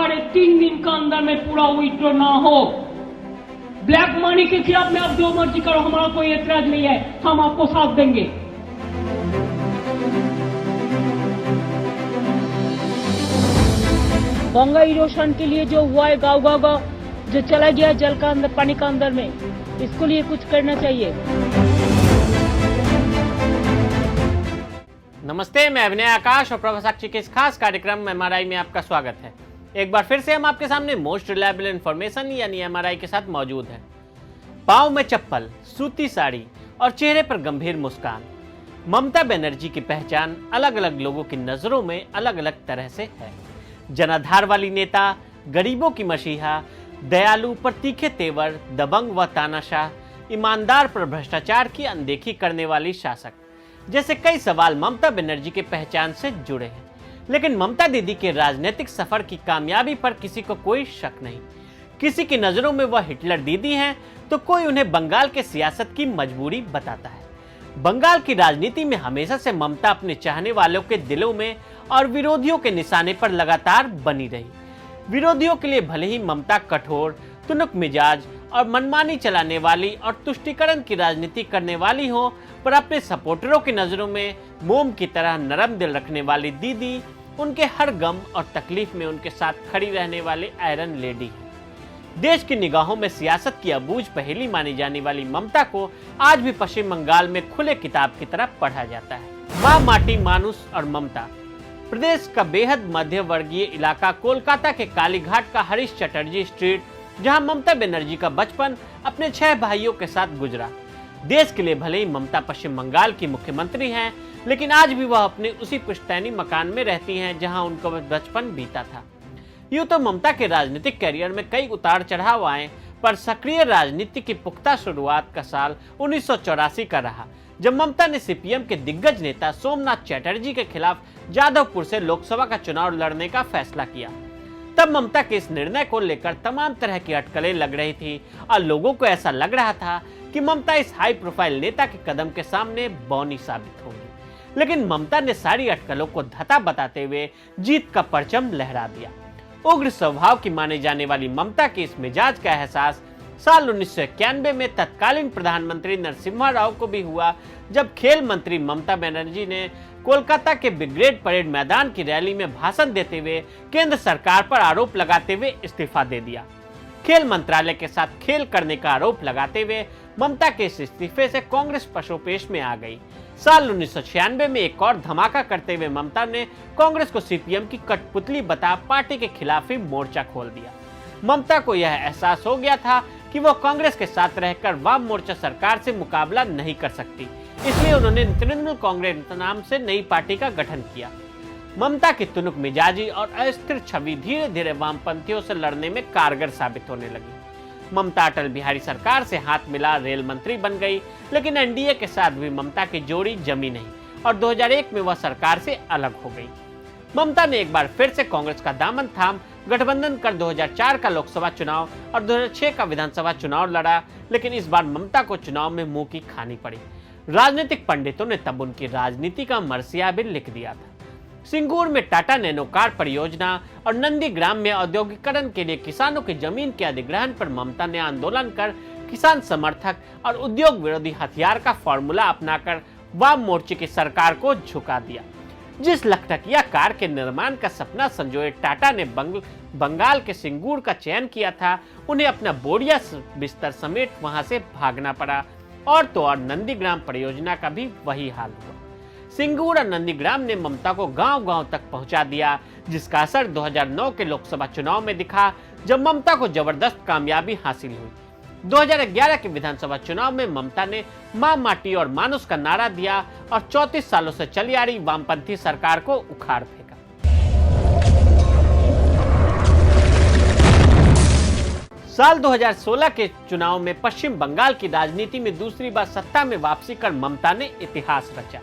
हमारे 3 दिन का अंदर में पूरा विड्रॉ ना हो, ब्लैक मनी के खिलाफ में आप जो मर्जी करो, हमारा कोई एतराज नहीं है, हम आपको साथ देंगे। गंगा इरोशन के लिए जो हुआ है गाँव जो चला गया जल का अंदर, पानी का अंदर में, इसको लिए कुछ करना चाहिए। नमस्ते, मैं अभिनय आकाश और प्रभा साक्षी के इस खास कार्यक्रम एमआरआई में आपका स्वागत है। एक बार फिर से हम आपके सामने मोस्ट रिलायबल इंफॉर्मेशन यानी एमआरआई के साथ मौजूद हैं। पाँव में चप्पल, सूती साड़ी और चेहरे पर गंभीर मुस्कान, ममता बनर्जी की पहचान अलग अलग लोगों की नजरों में अलग अलग तरह से है। जनाधार वाली नेता, गरीबों की मसीहा, दयालु पर तीखे तेवर, दबंग व तानाशाह, ईमानदार पर भ्रष्टाचार की अनदेखी करने वाली शासक, जैसे कई सवाल ममता बनर्जी के पहचान से जुड़े हैं। लेकिन ममता दीदी के राजनीतिक सफर की कामयाबी पर किसी को कोई शक नहीं। किसी की नजरों में वह हिटलर दीदी हैं, तो कोई उन्हें बंगाल के सियासत की मजबूरी बताता है। बंगाल की राजनीति में हमेशा से ममता अपने चाहने वालों के दिलों में और विरोधियों के निशाने पर लगातार बनी रही। विरोधियों के लिए भले ही ममता कठोर, तुनक मिजाज और मनमानी चलाने वाली और तुष्टीकरण की राजनीति करने वाली हो, पर अपने सपोर्टरों की नजरों में मोम की तरह नरम दिल रखने वाली दीदी उनके हर गम और तकलीफ में उनके साथ खड़ी रहने वाले आयरन लेडी है। देश की निगाहों में सियासत की अबूझ पहेली मानी जाने वाली ममता को आज भी पश्चिम बंगाल में खुले किताब की तरह पढ़ा जाता है। माँ माटी, मानुस और ममता। प्रदेश का बेहद मध्य वर्गीय इलाका कोलकाता के कालीघाट का हरीश चटर्जी स्ट्रीट, जहां ममता बनर्जी का बचपन अपने 6 भाइयों के साथ गुजरा। देश के लिए भले ही ममता पश्चिम बंगाल की मुख्यमंत्री हैं, लेकिन आज भी वह अपने उसी पुश्तैनी मकान में रहती हैं जहां उनका बचपन बीता था। यूं तो ममता के राजनीतिक करियर में कई उतार चढ़ाव आए, पर सक्रिय राजनीति की पुख्ता शुरुआत का साल 1984 का रहा, जब ममता ने सीपीएम के दिग्गज नेता सोमनाथ चटर्जी के खिलाफ जादवपुर से लोकसभा का चुनाव लड़ने का फैसला किया। तब ममता के इस निर्णय को लेकर तमाम तरह की अटकलें लग रही थी और लोगों को ऐसा लग रहा था कि ममता इस हाई प्रोफाइल नेता के कदम के सामने बौनी साबित होगी। लेकिन ममता ने सारी अटकलों को धता बताते हुए जीत का परचम लहरा दिया। उग्र स्वभाव की माने जाने वाली ममता के इस मिजाज का एहसास साल 1991 में तत्कालीन प्रधानमंत्री नरसिम्हा राव को भी हुआ, जब खेल मंत्री ममता बनर्जी ने कोलकाता के ब्रिगेड परेड मैदान की रैली में भाषण देते हुए केंद्र सरकार पर आरोप लगाते हुए इस्तीफा दे दिया। खेल मंत्रालय के साथ खेल करने का आरोप लगाते हुए ममता के इस इस्तीफे से कांग्रेस पशोपेश में आ गई। साल 1996 में एक और धमाका करते हुए ममता ने कांग्रेस को सीपीएम की कठपुतली बता पार्टी के खिलाफ ही मोर्चा खोल दिया। ममता को यह एहसास हो गया था कि वो कांग्रेस के साथ रहकर वाम मोर्चा सरकार से मुकाबला नहीं कर सकती, इसलिए उन्होंने तृणमूल कांग्रेस नाम से नई पार्टी का गठन किया। ममता की तुनुक मिजाजी और अस्थिर छवि धीरे धीरे वामपंथियों से लड़ने में कारगर साबित होने लगी। ममता अटल बिहारी सरकार से हाथ मिला रेल मंत्री बन गई, लेकिन एनडीए के साथ भी ममता की जोड़ी जमी नहीं और 2001 में वह सरकार से अलग हो गई। ममता ने एक बार फिर से कांग्रेस का दामन थाम गठबंधन कर 2004 का लोकसभा चुनाव और 2006 का विधानसभा चुनाव लड़ा, लेकिन इस बार ममता को चुनाव में मुंह की खानी पड़ी। राजनीतिक पंडितों ने तब उनकी राजनीति का मरसिया भी लिख दिया था। सिंगूर में टाटा नैनो कार परियोजना और नंदीग्राम में औद्योगिकरण के लिए किसानों की जमीन के अधिग्रहण पर ममता ने आंदोलन कर किसान समर्थक और उद्योग विरोधी हथियार का फॉर्मूला अपनाकर वाम मोर्चे की सरकार को झुका दिया। जिस लखटकिया कार के निर्माण का सपना संजोए टाटा ने बंगाल के सिंगूर का चयन किया था, उन्हें अपना बोरिया बिस्तर समेत वहां से भागना पड़ा। और तो और नंदीग्राम परियोजना का भी वही हाल हुआ। सिंगूर और नंदीग्राम ने ममता को गांव-गांव तक पहुंचा दिया, जिसका असर 2009 के लोकसभा चुनाव में दिखा, जब ममता को जबरदस्त कामयाबी हासिल हुई। 2011 के विधानसभा चुनाव में ममता ने मां माटी और मानुस का नारा दिया और 34 सालों से चली आ रही वामपंथी सरकार को उखाड़ फेंका। साल 2016 के चुनाव में पश्चिम बंगाल की राजनीति में दूसरी बार सत्ता में वापसी कर ममता ने इतिहास रचा।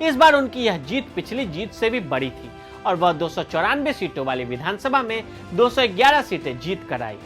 इस बार उनकी यह जीत पिछली जीत से भी बड़ी थी और वह 294 सीटों वाली विधानसभा में 211 सीटें जीत कर आई।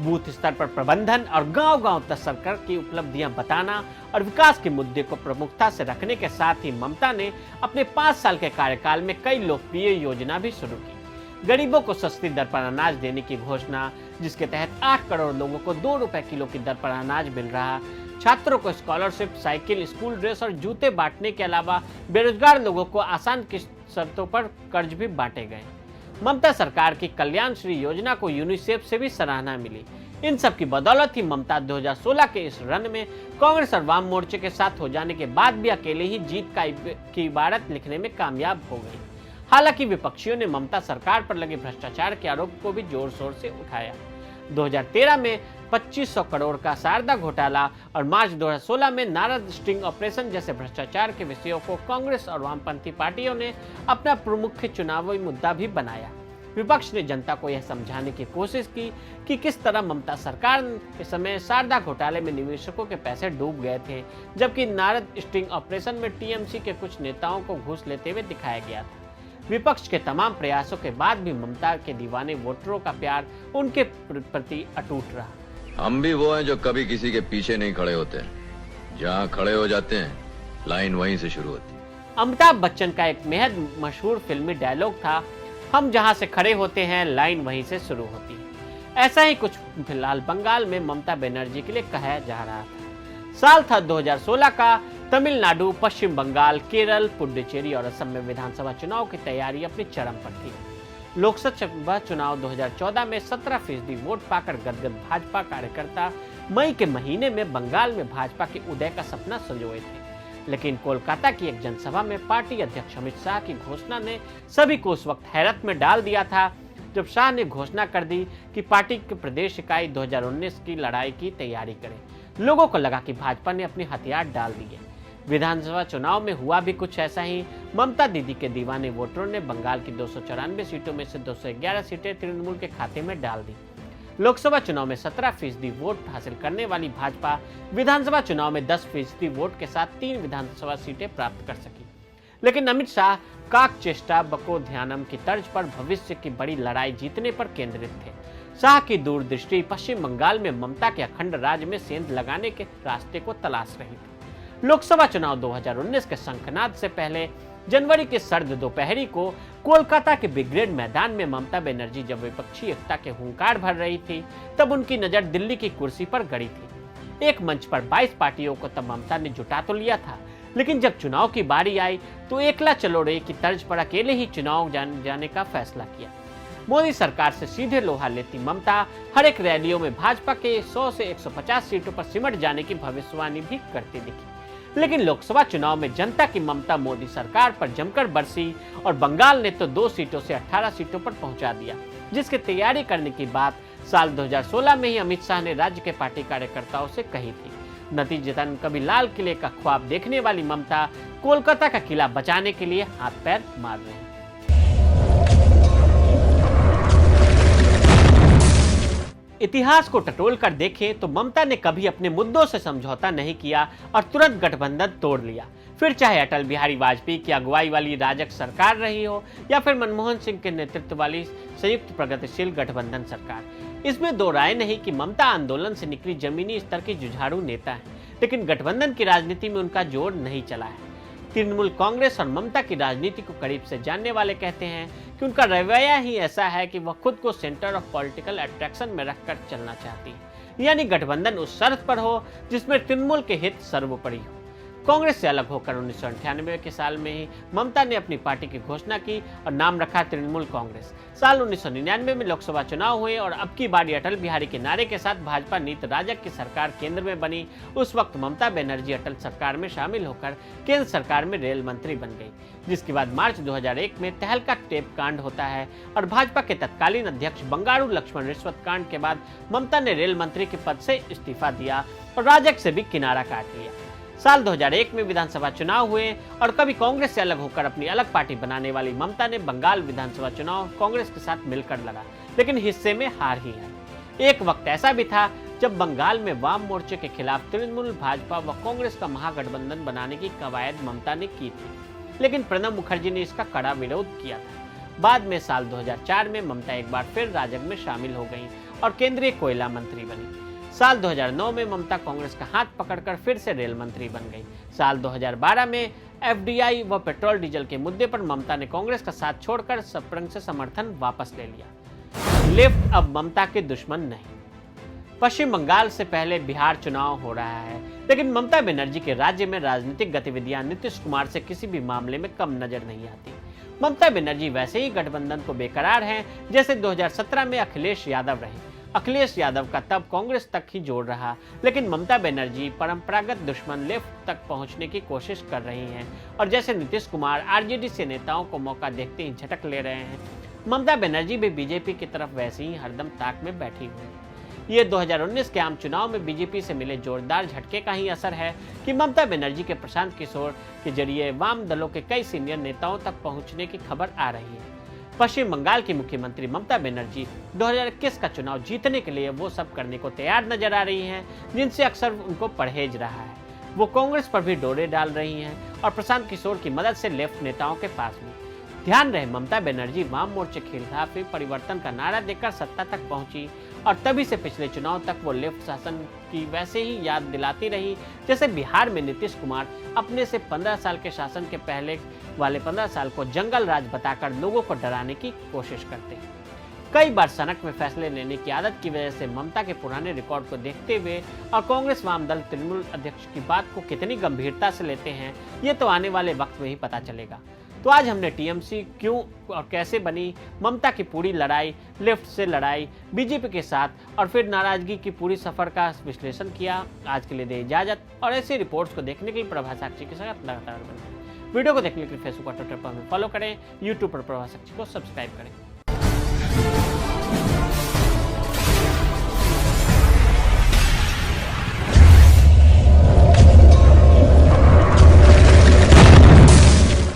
बूथ स्तर पर प्रबंधन और गांव-गांव तक सरकार की उपलब्धियां बताना और विकास के मुद्दे को प्रमुखता से रखने के साथ ही ममता ने अपने 5 साल के कार्यकाल में कई लोकप्रिय योजना भी शुरू की। गरीबों को सस्ती दर पर अनाज देने की घोषणा, जिसके तहत 8 करोड़ लोगों को 2 रुपए किलो की दर पर अनाज मिल रहा। छात्रों को स्कॉलरशिप, साइकिल, स्कूल ड्रेस और जूते बांटने के अलावा बेरोजगार लोगों को आसान किस्त शर्तों पर कर्ज भी बांटे गए। ममता सरकार की कल्याण श्री योजना को यूनिसेफ से भी सराहना मिली। इन सब की बदौलत ही ममता 2016 के इस रन में कांग्रेस और वाम मोर्चे के साथ हो जाने के बाद भी अकेले ही जीत की इबारत लिखने में कामयाब हो गई। हालांकि विपक्षियों ने ममता सरकार पर लगे भ्रष्टाचार के आरोप को भी जोर शोर से उठाया। 2013 में 2500 करोड़ का शारदा घोटाला और मार्च 2016 में नारद स्टिंग ऑपरेशन जैसे भ्रष्टाचार के विषयों को कांग्रेस और वामपंथी पार्टियों ने अपना प्रमुख चुनावी मुद्दा भी बनाया। विपक्ष ने जनता को यह समझाने की कोशिश की कि किस तरह ममता सरकार के समय शारदा घोटाले में निवेशकों के पैसे डूब गए थे, जबकि नारद स्टिंग ऑपरेशन में टीएमसी के कुछ नेताओं को घूस लेते हुए दिखाया गया था। विपक्ष के तमाम प्रयासों के बाद भी ममता के दीवाने वोटरों का प्यार उनके प्रति अटूट रहा। हम भी वो हैं जो कभी किसी के पीछे नहीं खड़े होते, जहाँ खड़े हो जाते हैं लाइन वहीं से शुरू होती है। अमिताभ बच्चन का एक बेहद मशहूर फिल्मी डायलॉग था, हम जहां से खड़े होते हैं लाइन वहीं से शुरू होती है। ऐसा ही कुछ फिलहाल बंगाल में ममता बनर्जी के लिए कहा जा रहा था। साल था 2016 का। तमिलनाडु, पश्चिम बंगाल, केरल, पुडुचेरी और असम में विधानसभा चुनाव की तैयारी अपने चरम पर थी। लोकसभा चुनाव 2014 में 17% वोट पाकर गदगद भाजपा कार्यकर्ता मई के महीने में बंगाल में भाजपा के उदय का सपना संजोए थे। लेकिन कोलकाता की एक जनसभा में पार्टी अध्यक्ष अमित शाह की घोषणा ने सभी को उस वक्त हैरत में डाल दिया था, जब शाह ने घोषणा कर दी कि पार्टी की प्रदेश इकाई 2019 की लड़ाई की तैयारी करे। लोगों को लगा कि भाजपा ने अपने हथियार डाल दिए। विधानसभा चुनाव में हुआ भी कुछ ऐसा ही। ममता दीदी के दीवाने वोटरों ने बंगाल की 294 सीटों में से 211 सीटें तृणमूल के खाते में डाल दी। लोकसभा चुनाव में 17% वोट हासिल करने वाली भाजपा विधानसभा चुनाव में 10% वोट के साथ 3 विधानसभा सीटें प्राप्त कर सकी। लेकिन अमित शाह काक चेष्टा बको ध्यानम की तर्ज पर भविष्य की बड़ी लड़ाई जीतने पर केंद्रित थे। शाह की दूरदृष्टि पश्चिम बंगाल में ममता के अखंड राज में सेंध लगाने के रास्ते को तलाश रही थी। लोकसभा चुनाव 2019 के शंखनाद से पहले जनवरी के सर्द दोपहरी को कोलकाता के ब्रिगेड मैदान में ममता बनर्जी जब विपक्षी एकता के हुंकार भर रही थी, तब उनकी नजर दिल्ली की कुर्सी पर गड़ी थी। एक मंच पर 22 पार्टियों को तब ममता ने जुटा तो लिया था, लेकिन जब चुनाव की बारी आई तो एकला चलो रे की तर्ज पर अकेले ही चुनाव जाने का फैसला किया। मोदी सरकार से सीधे लोहा लेती ममता हर एक रैलियों में भाजपा के 100 से 150 सीटों पर सिमट जाने की भविष्यवाणी भी करती दिखी। लेकिन लोकसभा चुनाव में जनता की ममता मोदी सरकार पर जमकर बरसी और बंगाल ने तो 2 सीटों से 18 सीटों पर पहुंचा दिया, जिसकी तैयारी करने की बात साल 2016 में ही अमित शाह ने राज्य के पार्टी कार्यकर्ताओं से कही थी। नतीजतन कभी लाल किले का ख्वाब देखने वाली ममता कोलकाता का किला बचाने के लिए हाथ पैर मार रहे हैं। इतिहास को टटोल कर देखें तो ममता ने कभी अपने मुद्दों से समझौता नहीं किया और तुरंत गठबंधन तोड़ लिया। फिर चाहे अटल बिहारी वाजपेयी की अगुवाई वाली राजग सरकार रही हो या फिर मनमोहन सिंह के नेतृत्व वाली संयुक्त प्रगतिशील गठबंधन सरकार, इसमें दो राय नहीं कि ममता आंदोलन से निकली जमीनी स्तर की जुझारू नेता है, लेकिन गठबंधन की राजनीति में उनका जोर नहीं चला है। तृणमूल कांग्रेस और ममता की राजनीति को करीब से जानने वाले कहते हैं कि उनका रवैया ही ऐसा है कि वह खुद को सेंटर ऑफ पॉलिटिकल अट्रैक्शन में रखकर चलना चाहती है, यानी गठबंधन उस शर्त पर हो जिसमें तृणमूल के हित सर्वोपरि हो। कांग्रेस से अलग होकर 1998 के साल में ही ममता ने अपनी पार्टी की घोषणा की और नाम रखा तृणमूल कांग्रेस। साल 1999 में लोकसभा चुनाव हुए और अब की बारी अटल बिहारी के नारे के साथ भाजपा नीत राजग की सरकार केंद्र में बनी। उस वक्त ममता बनर्जी अटल सरकार में शामिल होकर केंद्र सरकार में रेल मंत्री बन गई, जिसके बाद मार्च 2001 में तहलका टेप कांड होता है और भाजपा के तत्कालीन अध्यक्ष बंगारू लक्ष्मण रिश्वत कांड के बाद ममता ने रेल मंत्री के पद से इस्तीफा दिया और राजग से भी किनारा काट लिया। साल 2001 में विधानसभा चुनाव हुए और कभी कांग्रेस से अलग होकर अपनी अलग पार्टी बनाने वाली ममता ने बंगाल विधानसभा चुनाव कांग्रेस के साथ मिलकर लड़ा, लेकिन हिस्से में हार ही है। एक वक्त ऐसा भी था जब बंगाल में वाम मोर्चे के खिलाफ तृणमूल, भाजपा व कांग्रेस का महागठबंधन बनाने की कवायद ममता ने की थी, लेकिन प्रणब मुखर्जी ने इसका कड़ा विरोध किया था। बाद में साल 2004 में ममता एक बार फिर राजग में शामिल हो गई और केंद्रीय कोयला मंत्री बनी। साल 2009 में ममता कांग्रेस का हाथ पकड़कर फिर से रेल मंत्री बन गई। साल 2012 में एफडीआई व पेट्रोल डीजल के मुद्दे पर ममता ने कांग्रेस का साथ छोड़कर शबरंग से समर्थन वापस ले लिया। लेफ्ट अब ममता के दुश्मन नहीं। पश्चिम बंगाल से पहले बिहार चुनाव हो रहा है, लेकिन ममता बनर्जी के राज्य में राजनीतिक गतिविधियां नीतीश कुमार से किसी भी मामले में कम नजर नहीं आती। ममता बनर्जी वैसे ही गठबंधन को बेकरार हैं जैसे 2017 में अखिलेश यादव रहे। अखिलेश यादव का तब कांग्रेस तक ही जोड़ रहा, लेकिन ममता बनर्जी परंपरागत दुश्मन लेफ्ट तक पहुंचने की कोशिश कर रही हैं और जैसे नीतीश कुमार आरजेडी से नेताओं को मौका देखते ही झटक ले रहे हैं, ममता बनर्जी भी बीजेपी की तरफ वैसे ही हरदम ताक में बैठी हुई है। ये 2019 के आम चुनाव में बीजेपी से मिले जोरदार झटके का ही असर है कि ममता बनर्जी के प्रशांत किशोर के जरिए वाम दलों के कई सीनियर नेताओं तक पहुंचने की खबर आ रही है। पश्चिम बंगाल की मुख्यमंत्री ममता बनर्जी 2021 का चुनाव जीतने के लिए वो सब करने को तैयार नजर आ रही हैं जिनसे अक्सर उनको परहेज रहा है। वो कांग्रेस पर भी डोरे डाल रही हैं और प्रशांत किशोर की मदद से लेफ्ट नेताओं के पास भी। ध्यान रहे, ममता बनर्जी वाम मोर्चे के खिलाफ परिवर्तन का नारा देकर सत्ता तक पहुंची और तभी से पिछले चुनाव तक वो लेफ्ट शासन की वैसे ही याद दिलाती रही जैसे बिहार में नीतीश कुमार अपने से 15 साल के शासन के पहले वाले 15 साल को जंगल राज बताकर लोगों को डराने की कोशिश करते हैं। कई बार सनक में फैसले लेने की आदत की वजह से ममता के पुराने रिकॉर्ड को देखते हुए और कांग्रेस वाम दल तृणमूल अध्यक्ष की बात को कितनी गंभीरता से लेते हैं, ये तो आने वाले वक्त में ही पता चलेगा। तो आज हमने टीएमसी क्यों और कैसे बनी, ममता की पूरी लड़ाई, लेफ्ट से लड़ाई बीजेपी के साथ और फिर नाराजगी की पूरी सफर का विश्लेषण किया। आज के लिए दे इजाजत और ऐसी रिपोर्ट्स को देखने के लिए प्रभा साक्षी के साथ लगातार बने। वीडियो को देखने के लिए फेसबुक और ट्विटर पर हमें फॉलो करें, यूट्यूब पर प्रभा साक्षी को सब्सक्राइब करें।